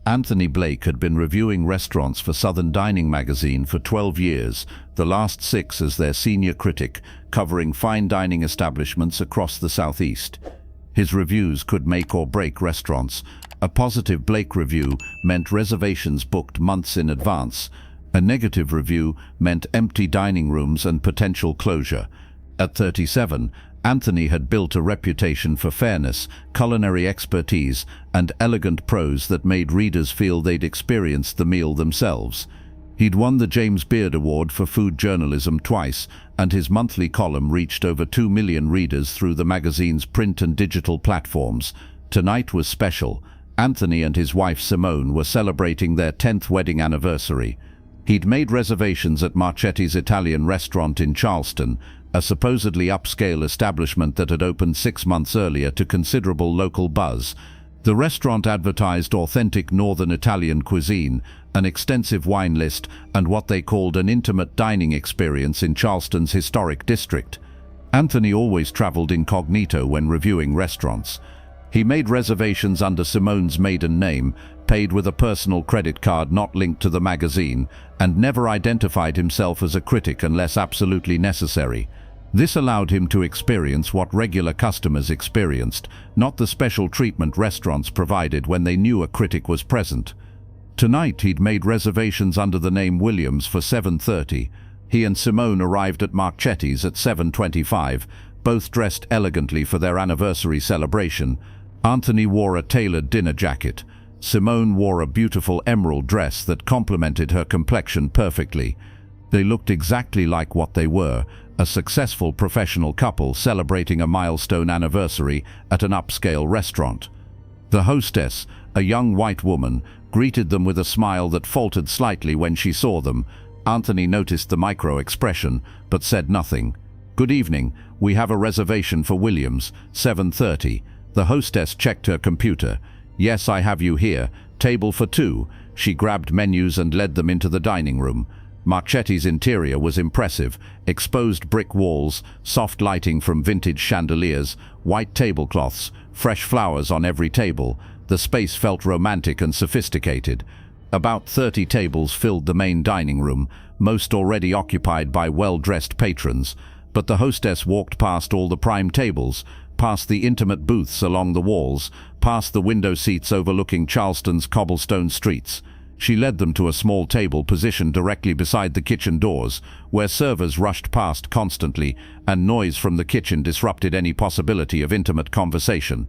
Anthony Blake had been reviewing restaurants for Southern Dining magazine for 12 years, the last 6 as their senior critic, covering fine dining establishments across the Southeast. His reviews could make or break restaurants. A positive Blake review meant reservations booked months in advance. A negative review meant empty dining rooms and potential closure. At 37, Anthony had built a reputation for fairness, culinary expertise, and elegant prose that made readers feel they'd experienced the meal themselves. He'd won the James Beard Award for food journalism twice, and his monthly column reached over 2 million readers through the magazine's print and digital platforms. Tonight was special. Anthony and his wife Simone were celebrating their 10th wedding anniversary. He'd made reservations at Marchetti's Italian restaurant in Charleston, a supposedly upscale establishment that had opened 6 months earlier to considerable local buzz. The restaurant advertised authentic northern Italian cuisine, an extensive wine list, and what they called an intimate dining experience in Charleston's historic district. Anthony always traveled incognito when reviewing restaurants. He made reservations under Simone's maiden name, paid with a personal credit card not linked to the magazine, and never identified himself as a critic unless absolutely necessary. This allowed him to experience what regular customers experienced, not the special treatment restaurants provided when they knew a critic was present. Tonight he'd made reservations under the name Williams for 7:30. He and Simone arrived at Marchetti's at 7:25, both dressed elegantly for their anniversary celebration. Anthony wore a tailored dinner jacket. Simone wore a beautiful emerald dress that complemented her complexion perfectly. They looked exactly like what they were, a successful professional couple celebrating a milestone anniversary at an upscale restaurant. The hostess, a young white woman, greeted them with a smile that faltered slightly when she saw them. Anthony noticed the micro-expression, but said nothing. "Good evening, we have a reservation for Williams, 7:30. The hostess checked her computer. "Yes, I have you here. Table for 2. She grabbed menus and led them into the dining room. Marchetti's interior was impressive. Exposed brick walls, soft lighting from vintage chandeliers, white tablecloths, fresh flowers on every table. The space felt romantic and sophisticated. About 30 tables filled the main dining room, most already occupied by well-dressed patrons. But the hostess walked past all the prime tables, past the intimate booths along the walls, past the window seats overlooking Charleston's cobblestone streets. She led them to a small table positioned directly beside the kitchen doors, where servers rushed past constantly, and noise from the kitchen disrupted any possibility of intimate conversation.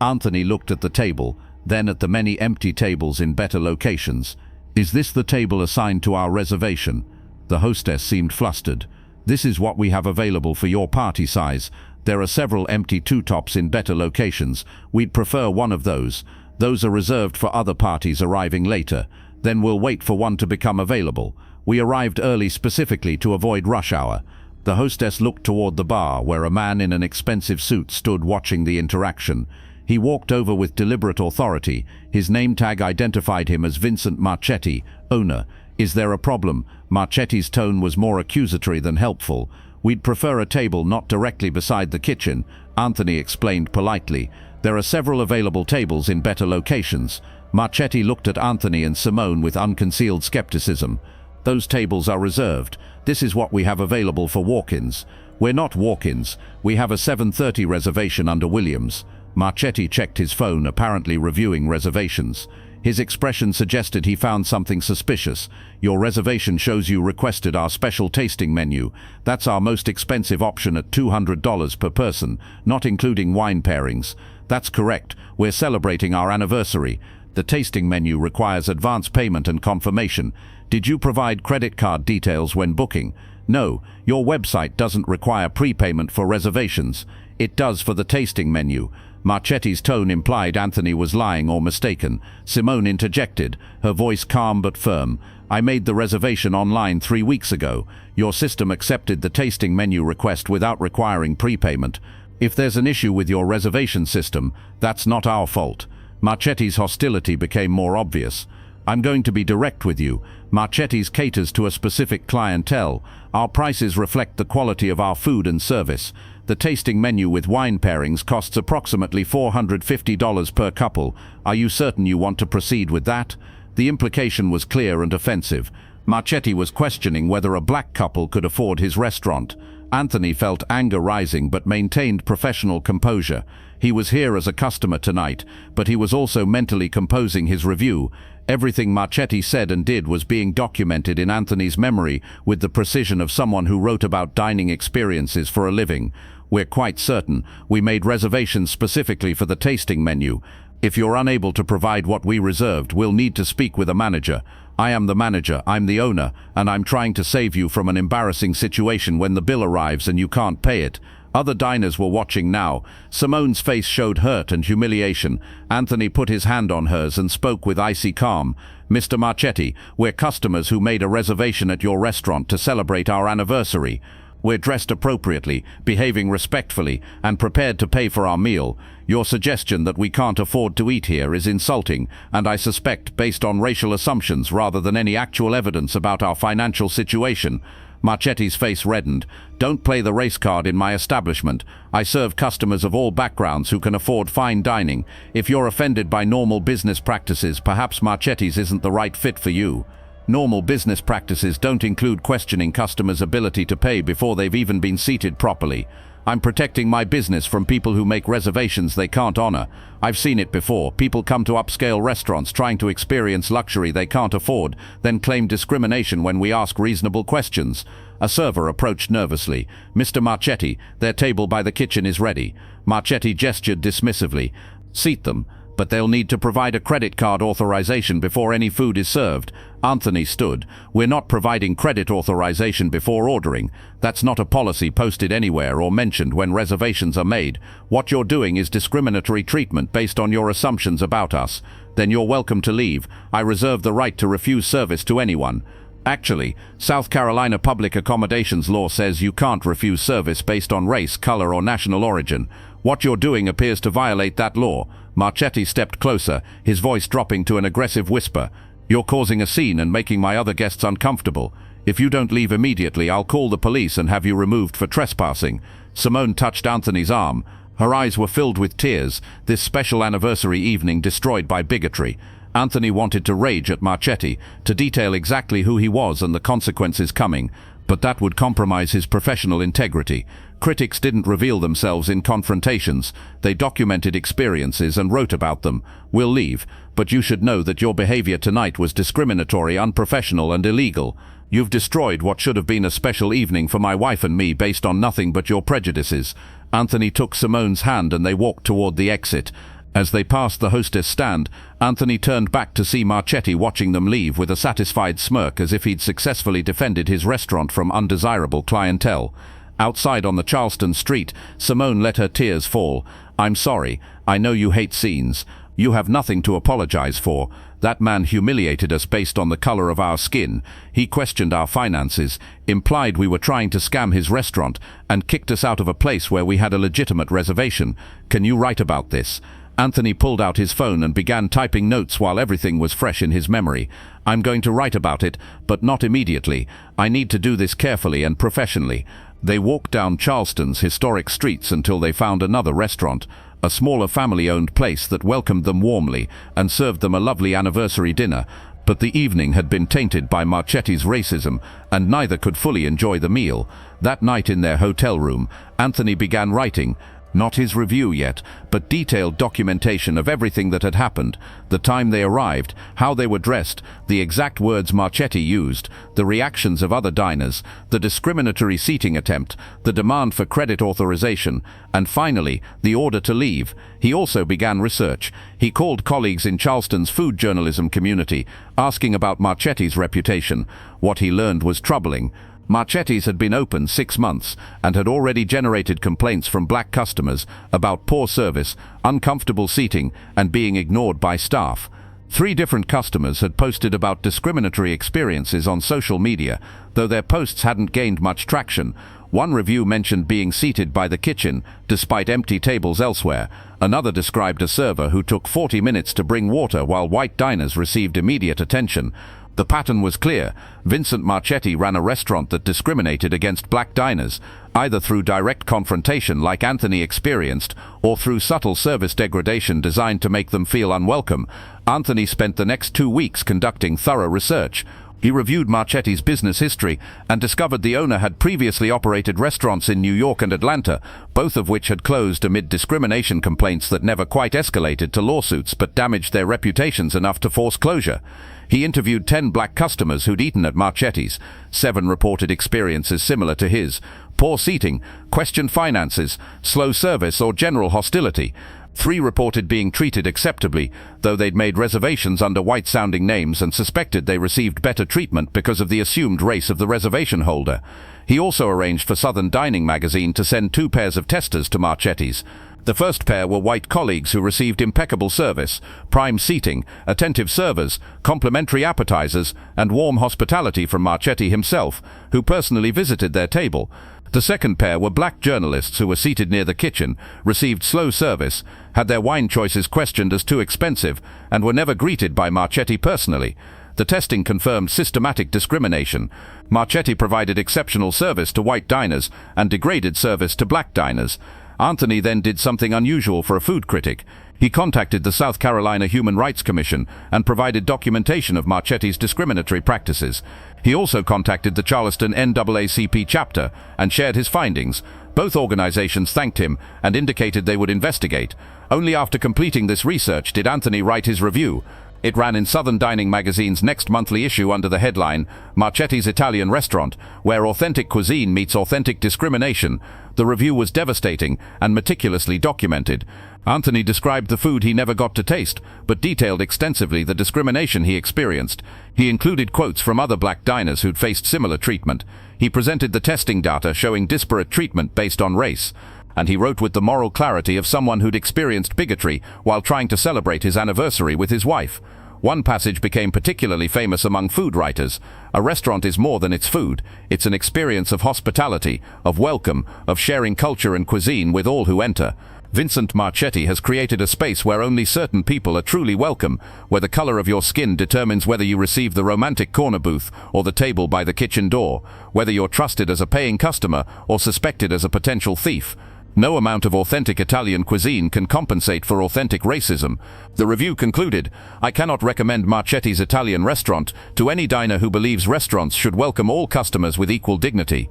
Anthony looked at the table, then at the many empty tables in better locations. "Is this the table assigned to our reservation?" The hostess seemed flustered. "This is what we have available for your party size. There are several empty two-tops in better locations. We'd prefer one of those. Those are reserved for other parties arriving later. Then we'll wait for one to become available. We arrived early specifically to avoid rush hour." The hostess looked toward the bar, where a man in an expensive suit stood watching the interaction. He walked over with deliberate authority. His name tag identified him as Vincent Marchetti, owner. "Is there a problem?" Marchetti's tone was more accusatory than helpful. "We'd prefer a table not directly beside the kitchen," Anthony explained politely. "There are several available tables in better locations." Marchetti looked at Anthony and Simone with unconcealed skepticism. "Those tables are reserved. This is what we have available for walk-ins." "We're not walk-ins. We have a 7:30 reservation under Williams." Marchetti checked his phone, apparently reviewing reservations. His expression suggested he found something suspicious. "Your reservation shows you requested our special tasting menu. That's our most expensive option at $200 per person, not including wine pairings." "That's correct. We're celebrating our anniversary. The tasting menu requires advance payment and confirmation. Did you provide credit card details when booking?" "No. Your website doesn't require prepayment for reservations. It does for the tasting menu." Marchetti's tone implied Anthony was lying or mistaken. Simone interjected, her voice calm but firm. "I made the reservation online 3 weeks ago. Your system accepted the tasting menu request without requiring prepayment. If there's an issue with your reservation system, that's not our fault." Marchetti's hostility became more obvious. "I'm going to be direct with you. Marchetti's caters to a specific clientele. Our prices reflect the quality of our food and service. The tasting menu with wine pairings costs approximately $450 per couple. Are you certain you want to proceed with that? The implication was clear and offensive. Marchetti was questioning whether a black couple could afford his restaurant. Anthony felt anger rising but maintained professional composure. He was here as a customer tonight, but he was also mentally composing his review. Everything Marchetti said and did was being documented in Anthony's memory with the precision of someone who wrote about dining experiences for a living. We're quite certain we made reservations specifically for the tasting menu. If you're unable to provide what we reserved, we'll need to speak with a manager. I am the manager, I'm the owner, and I'm trying to save you from an embarrassing situation when the bill arrives and you can't pay it. Other diners were watching now. Simone's face showed hurt and humiliation. Anthony put his hand on hers and spoke with icy calm. Mr. Marchetti, we're customers who made a reservation at your restaurant to celebrate our anniversary. We're dressed appropriately, behaving respectfully, and prepared to pay for our meal. Your suggestion that we can't afford to eat here is insulting, and I suspect based on racial assumptions rather than any actual evidence about our financial situation. Marchetti's face reddened. Don't play the race card in my establishment. I serve customers of all backgrounds who can afford fine dining. If you're offended by normal business practices, perhaps Marchetti's isn't the right fit for you. Normal business practices don't include questioning customers' ability to pay before they've even been seated properly. I'm protecting my business from people who make reservations they can't honor. I've seen it before. People come to upscale restaurants trying to experience luxury they can't afford, then claim discrimination when we ask reasonable questions. A server approached nervously. Mr. Marchetti, their table by the kitchen is ready. Marchetti gestured dismissively. Seat them, but they'll need to provide a credit card authorization before any food is served. Anthony stood. We're not providing credit authorization before ordering. That's not a policy posted anywhere or mentioned when reservations are made. What you're doing is discriminatory treatment based on your assumptions about us. Then you're welcome to leave. I reserve the right to refuse service to anyone. Actually, South Carolina public accommodations law says you can't refuse service based on race, color, or national origin. What you're doing appears to violate that law. Marchetti stepped closer, his voice dropping to an aggressive whisper. You're causing a scene and making my other guests uncomfortable. If you don't leave immediately, I'll call the police and have you removed for trespassing. Simone touched Anthony's arm. Her eyes were filled with tears, this special anniversary evening destroyed by bigotry. Anthony wanted to rage at Marchetti, to detail exactly who he was and the consequences coming, but that would compromise his professional integrity. Critics didn't reveal themselves in confrontations. They documented experiences and wrote about them. We'll leave, but you should know that your behavior tonight was discriminatory, unprofessional, and illegal. You've destroyed what should have been a special evening for my wife and me based on nothing but your prejudices. Anthony took Simone's hand and they walked toward the exit. As they passed the hostess stand, Anthony turned back to see Marchetti watching them leave with a satisfied smirk as if he'd successfully defended his restaurant from undesirable clientele. Outside on the Charleston street, Simone let her tears fall. I'm sorry. I know you hate scenes. You have nothing to apologize for. That man humiliated us based on the color of our skin. He questioned our finances, implied we were trying to scam his restaurant, and kicked us out of a place where we had a legitimate reservation. Can you write about this? Anthony pulled out his phone and began typing notes while everything was fresh in his memory. I'm going to write about it, but not immediately. I need to do this carefully and professionally. They walked down Charleston's historic streets until they found another restaurant, a smaller family-owned place that welcomed them warmly and served them a lovely anniversary dinner. But the evening had been tainted by Marchetti's racism, and neither could fully enjoy the meal. That night in their hotel room, Anthony began writing. Not his review yet, but detailed documentation of everything that had happened, the time they arrived, how they were dressed, the exact words Marchetti used, the reactions of other diners, the discriminatory seating attempt, the demand for credit authorization, and finally, the order to leave. He also began research. He called colleagues in Charleston's food journalism community, asking about Marchetti's reputation. What he learned was troubling. Marchetti's had been open 6 months and had already generated complaints from black customers about poor service, uncomfortable seating, and being ignored by staff. 3 different customers had posted about discriminatory experiences on social media, though their posts hadn't gained much traction. One review mentioned being seated by the kitchen, despite empty tables elsewhere. Another described a server who took 40 minutes to bring water while white diners received immediate attention. The pattern was clear. Vincent Marchetti ran a restaurant that discriminated against black diners, either through direct confrontation like Anthony experienced, or through subtle service degradation designed to make them feel unwelcome. Anthony spent the next 2 weeks conducting thorough research. He reviewed Marchetti's business history and discovered the owner had previously operated restaurants in New York and Atlanta, both of which had closed amid discrimination complaints that never quite escalated to lawsuits but damaged their reputations enough to force closure. He interviewed 10 black customers who'd eaten at Marchetti's. 7 reported experiences similar to his: poor seating, questioned finances, slow service, or general hostility. 3 reported being treated acceptably, though they'd made reservations under white-sounding names and suspected they received better treatment because of the assumed race of the reservation holder. He also arranged for Southern Dining magazine to send 2 pairs of testers to Marchetti's. The first pair were white colleagues who received impeccable service, prime seating, attentive servers, complimentary appetizers, and warm hospitality from Marchetti himself, who personally visited their table. The second pair were black journalists who were seated near the kitchen, received slow service, had their wine choices questioned as too expensive, and were never greeted by Marchetti personally. The testing confirmed systematic discrimination. Marchetti provided exceptional service to white diners and degraded service to black diners. Anthony then did something unusual for a food critic. He contacted the South Carolina Human Rights Commission and provided documentation of Marchetti's discriminatory practices. He also contacted the Charleston NAACP chapter and shared his findings. Both organizations thanked him and indicated they would investigate. Only after completing this research did Anthony write his review. It ran in Southern Dining magazine's next monthly issue under the headline, Marchetti's Italian Restaurant, where authentic cuisine meets authentic discrimination. The review was devastating and meticulously documented. Anthony described the food he never got to taste, but detailed extensively the discrimination he experienced. He included quotes from other black diners who'd faced similar treatment. He presented the testing data showing disparate treatment based on race. And he wrote with the moral clarity of someone who'd experienced bigotry while trying to celebrate his anniversary with his wife. One passage became particularly famous among food writers. A restaurant is more than its food. It's an experience of hospitality, of welcome, of sharing culture and cuisine with all who enter. Vincent Marchetti has created a space where only certain people are truly welcome, where the color of your skin determines whether you receive the romantic corner booth or the table by the kitchen door, whether you're trusted as a paying customer or suspected as a potential thief. No amount of authentic Italian cuisine can compensate for authentic racism. The review concluded, I cannot recommend Marchetti's Italian Restaurant to any diner who believes restaurants should welcome all customers with equal dignity.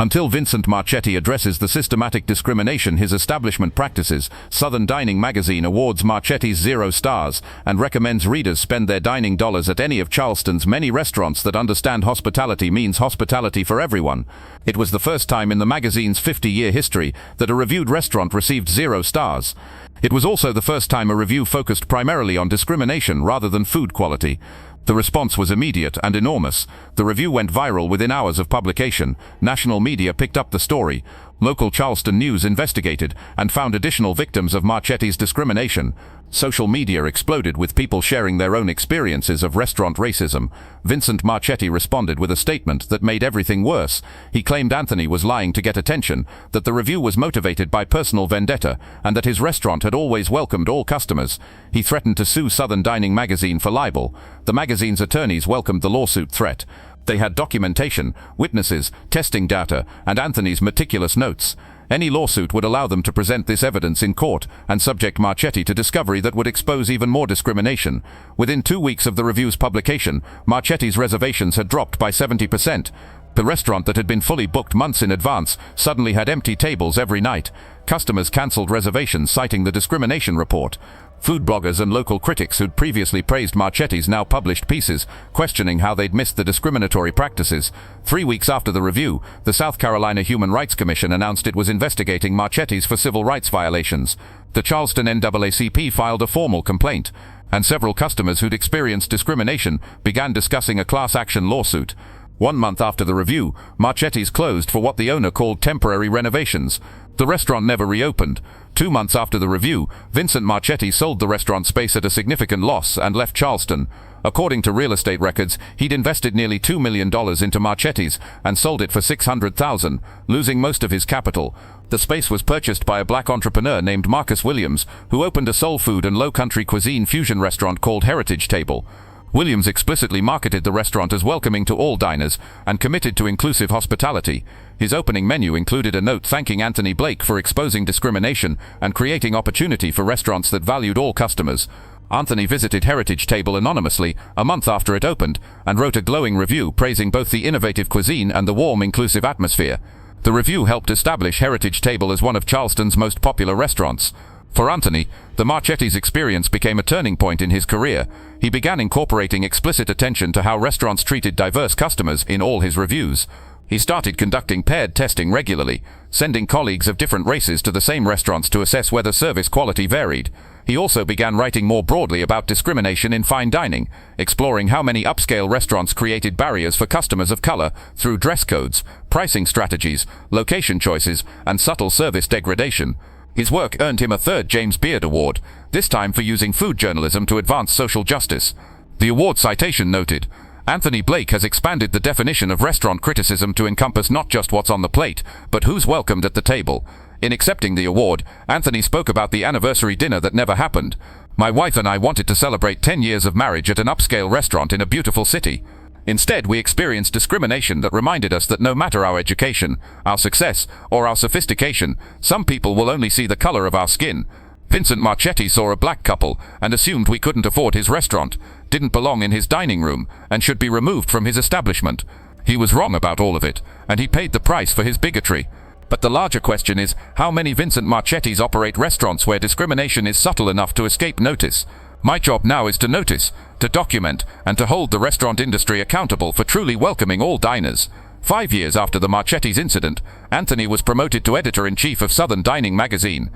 Until Vincent Marchetti addresses the systematic discrimination his establishment practices, Southern Dining magazine awards Marchetti's 0 stars and recommends readers spend their dining dollars at any of Charleston's many restaurants that understand hospitality means hospitality for everyone. It was the first time in the magazine's 50-year history that a reviewed restaurant received 0 stars. It was also the first time a review focused primarily on discrimination rather than food quality. The response was immediate and enormous. The review went viral within hours of publication. National media picked up the story. Local Charleston news investigated and found additional victims of Marchetti's discrimination. Social media exploded with people sharing their own experiences of restaurant racism. Vincent Marchetti responded with a statement that made everything worse. He claimed Anthony was lying to get attention, that the review was motivated by personal vendetta, and that his restaurant had always welcomed all customers. He threatened to sue Southern Dining magazine for libel. The magazine's attorneys welcomed the lawsuit threat. They had documentation, witnesses, testing data, and Anthony's meticulous notes. Any lawsuit would allow them to present this evidence in court and subject Marchetti to discovery that would expose even more discrimination. Within 2 weeks of the review's publication, Marchetti's reservations had dropped by 70%. The restaurant that had been fully booked months in advance suddenly had empty tables every night. Customers cancelled reservations citing the discrimination report. Food bloggers and local critics who'd previously praised Marchetti's now published pieces, questioning how they'd missed the discriminatory practices. 3 weeks after the review, the South Carolina Human Rights Commission announced it was investigating Marchetti's for civil rights violations. The Charleston NAACP filed a formal complaint, and several customers who'd experienced discrimination began discussing a class action lawsuit. 1 month after the review, Marchetti's closed for what the owner called temporary renovations. The restaurant never reopened. 2 months after the review, Vincent Marchetti sold the restaurant space at a significant loss and left Charleston. According to real estate records, he'd invested nearly $2 million into Marchetti's and sold it for $600,000, losing most of his capital. The space was purchased by a black entrepreneur named Marcus Williams, who opened a soul food and low country cuisine fusion restaurant called Heritage Table. Williams explicitly marketed the restaurant as welcoming to all diners and committed to inclusive hospitality. His opening menu included a note thanking Anthony Blake for exposing discrimination and creating opportunity for restaurants that valued all customers. Anthony visited Heritage Table anonymously a month after it opened and wrote a glowing review praising both the innovative cuisine and the warm, inclusive atmosphere. The review helped establish Heritage Table as one of Charleston's most popular restaurants. For Anthony, the Marchetti's experience became a turning point in his career. He began incorporating explicit attention to how restaurants treated diverse customers in all his reviews. He started conducting paired testing regularly, sending colleagues of different races to the same restaurants to assess whether service quality varied. He also began writing more broadly about discrimination in fine dining, exploring how many upscale restaurants created barriers for customers of color through dress codes, pricing strategies, location choices, and subtle service degradation. His work earned him a third James Beard Award, this time for using food journalism to advance social justice. The award citation noted, Anthony Blake has expanded the definition of restaurant criticism to encompass not just what's on the plate, but who's welcomed at the table. In accepting the award, Anthony spoke about the anniversary dinner that never happened. My wife and I wanted to celebrate 10 years of marriage at an upscale restaurant in a beautiful city. Instead, we experienced discrimination that reminded us that no matter our education, our success, or our sophistication, some people will only see the color of our skin. Vincent Marchetti saw a black couple and assumed we couldn't afford his restaurant, didn't belong in his dining room, and should be removed from his establishment. He was wrong about all of it, and he paid the price for his bigotry. But the larger question is, how many Vincent Marchettis operate restaurants where discrimination is subtle enough to escape notice? My job now is to notice, to document, and to hold the restaurant industry accountable for truly welcoming all diners. 5 years after the Marchetti's incident, Anthony was promoted to editor-in-chief of Southern Dining magazine.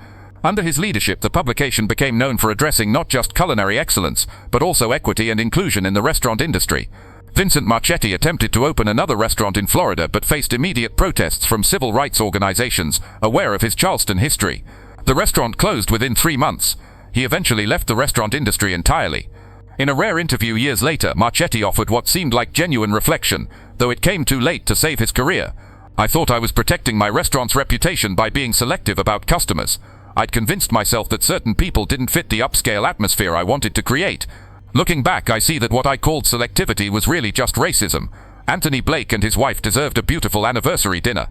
Under his leadership, the publication became known for addressing not just culinary excellence, but also equity and inclusion in the restaurant industry. Vincent Marchetti attempted to open another restaurant in Florida but faced immediate protests from civil rights organizations aware of his Charleston history. The restaurant closed within 3 months. He eventually left the restaurant industry entirely. In a rare interview years later, Marchetti offered what seemed like genuine reflection, though it came too late to save his career. I thought I was protecting my restaurant's reputation by being selective about customers. I'd convinced myself that certain people didn't fit the upscale atmosphere I wanted to create. Looking back, I see that what I called selectivity was really just racism. Anthony Blake and his wife deserved a beautiful anniversary dinner.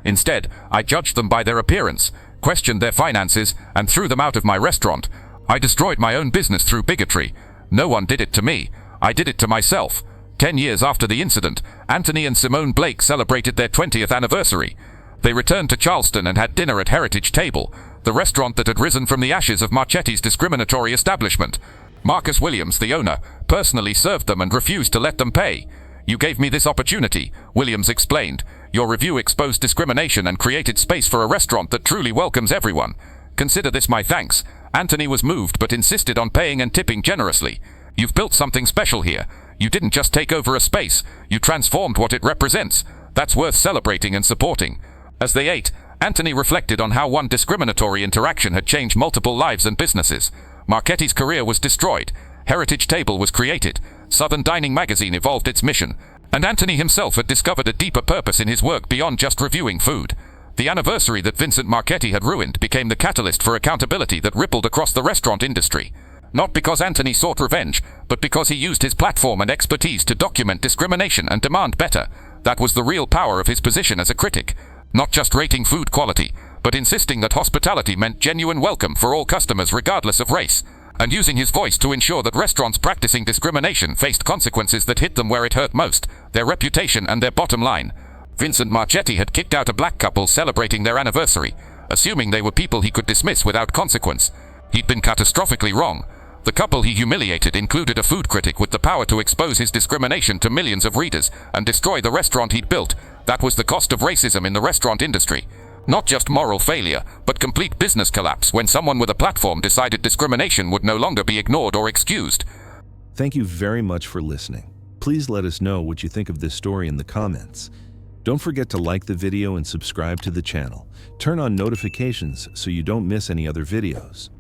Instead, I judged them by their appearance, questioned their finances, and threw them out of my restaurant. I destroyed my own business through bigotry. No one did it to me. I did it to myself. 10 years after the incident, Anthony and Simone Blake celebrated their 20th anniversary. They returned to Charleston and had dinner at Heritage Table, the restaurant that had risen from the ashes of Marchetti's discriminatory establishment. Marcus Williams, the owner, personally served them and refused to let them pay. You gave me this opportunity, Williams explained. Your review exposed discrimination and created space for a restaurant that truly welcomes everyone. Consider this my thanks. Anthony was moved but insisted on paying and tipping generously. You've built something special here. You didn't just take over a space, you transformed what it represents. That's worth celebrating and supporting. As they ate, Anthony reflected on how one discriminatory interaction had changed multiple lives and businesses. Marchetti's career was destroyed, Heritage Table was created, Southern Dining magazine evolved its mission, and Anthony himself had discovered a deeper purpose in his work beyond just reviewing food. The anniversary that Vincent Marchetti had ruined became the catalyst for accountability that rippled across the restaurant industry. Not because Anthony sought revenge, but because he used his platform and expertise to document discrimination and demand better. That was the real power of his position as a critic. Not just rating food quality, but insisting that hospitality meant genuine welcome for all customers regardless of race, and using his voice to ensure that restaurants practicing discrimination faced consequences that hit them where it hurt most, their reputation and their bottom line. Vincent Marchetti had kicked out a black couple celebrating their anniversary, assuming they were people he could dismiss without consequence. He'd been catastrophically wrong. The couple he humiliated included a food critic with the power to expose his discrimination to millions of readers and destroy the restaurant he'd built. That was the cost of racism in the restaurant industry. Not just moral failure, but complete business collapse when someone with a platform decided discrimination would no longer be ignored or excused. Thank you very much for listening. Please let us know what you think of this story in the comments. Don't forget to like the video and subscribe to the channel. Turn on notifications so you don't miss any other videos.